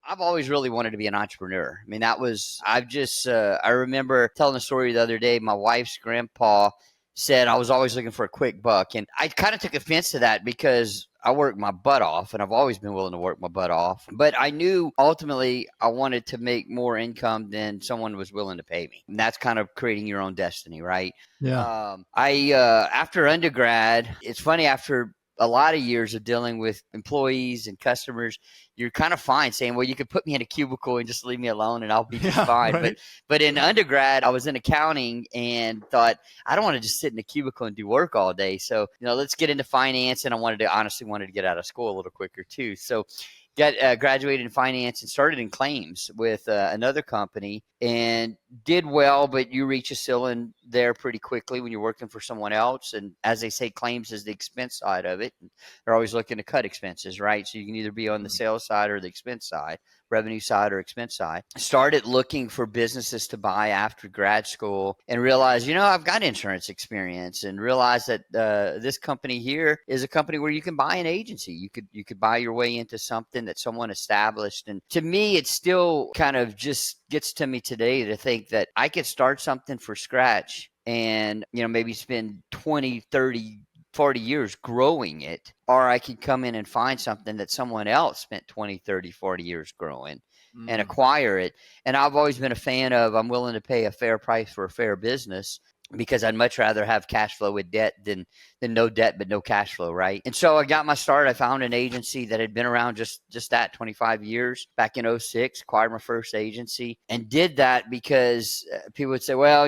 I've always really wanted to be an entrepreneur. I mean, I remember telling a story the other day. My wife's grandpa said I was always looking for a quick buck. And I kind of took offense to that because I work my butt off, and I've always been willing to work my butt off. But I knew ultimately I wanted to make more income than someone was willing to pay me. And that's kind of creating your own destiny, right? Yeah. After undergrad, it's funny, after a lot of years of dealing with employees and customers, you're kind of fine saying, well, you could put me in a cubicle and just leave me alone and I'll be just fine. Right. But in undergrad, I was in accounting and thought, I don't want to just sit in a cubicle and do work all day. So, let's get into finance. And I honestly wanted to get out of school a little quicker too. So graduated in finance and started in claims with another company and did well, but you reach a ceiling there pretty quickly when you're working for someone else. And as they say, claims is the expense side of it. They're always looking to cut expenses, right? So you can either be on the sales side or the expense side, revenue side or expense side. Started looking for businesses to buy after grad school and realized, I've got insurance experience, and realized that this company here is a company where you can buy an agency. You could buy your way into something that someone established. And to me, it still kind of just gets to me today to think that I could start something for scratch and, maybe spend 20, 30, 40 years growing it, or I could come in and find something that someone else spent 20, 30, 40 years growing and acquire it. And I've always been a fan of, I'm willing to pay a fair price for a fair business, because I'd much rather have cash flow with debt than no debt but no cash flow, right? And so I got my start. I found an agency that had been around just that 25 years. Back in 2006, acquired my first agency, and did that because people would say, well,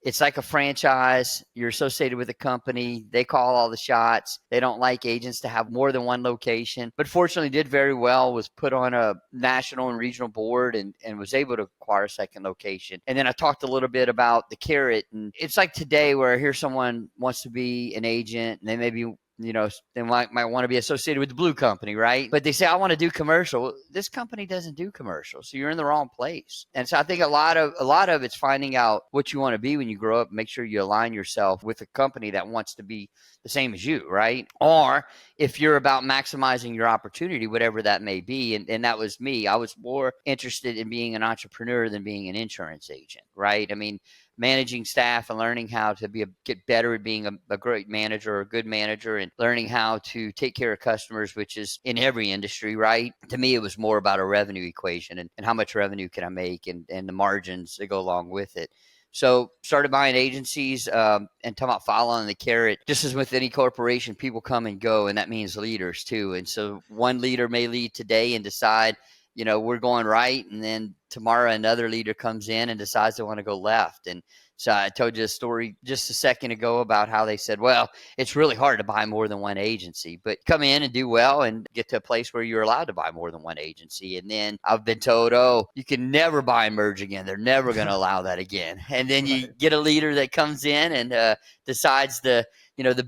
it's like a franchise. You're associated with a company. They call all the shots. They don't like agents to have more than one location. But fortunately did very well, was put on a national and regional board and was able to acquire a second location. And then I talked a little bit about the carrot, and it's like today where I hear someone wants to be an agent and they maybe they might want to be associated with the blue company, right? But they say, I want to do commercial. This company doesn't do commercial, so you're in the wrong place. And so I think a lot of it's finding out what you want to be when you grow up. Make sure you align yourself with a company that wants to be the same as you, right? Or if you're about maximizing your opportunity, whatever that may be. And that was me. I was more interested in being an entrepreneur than being an insurance agent, right? I mean, managing staff and learning how to get better at being a great manager or a good manager, and learning how to take care of customers, which is in every industry, right? To me, it was more about a revenue equation and how much revenue can I make and the margins that go along with it. So started buying agencies and talking about following the carrot. Just as with any corporation, people come and go, and that means leaders too. And so one leader may lead today and decide, we're going right. And then tomorrow another leader comes in and decides they want to go left. And so I told you a story just a second ago about how they said, well, it's really hard to buy more than one agency, but come in and do well and get to a place where you're allowed to buy more than one agency. And then I've been told, oh, you can never buy and merge again. They're never going to allow that again. And then you get a leader that comes in and decides the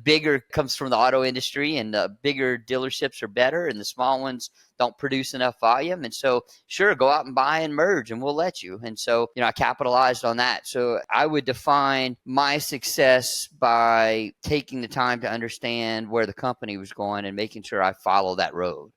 bigger comes from the auto industry, and the bigger dealerships are better and the small ones don't produce enough volume. And so sure, go out and buy and merge and we'll let you. And so, I capitalized on that. So I would define my success by taking the time to understand where the company was going and making sure I follow that road.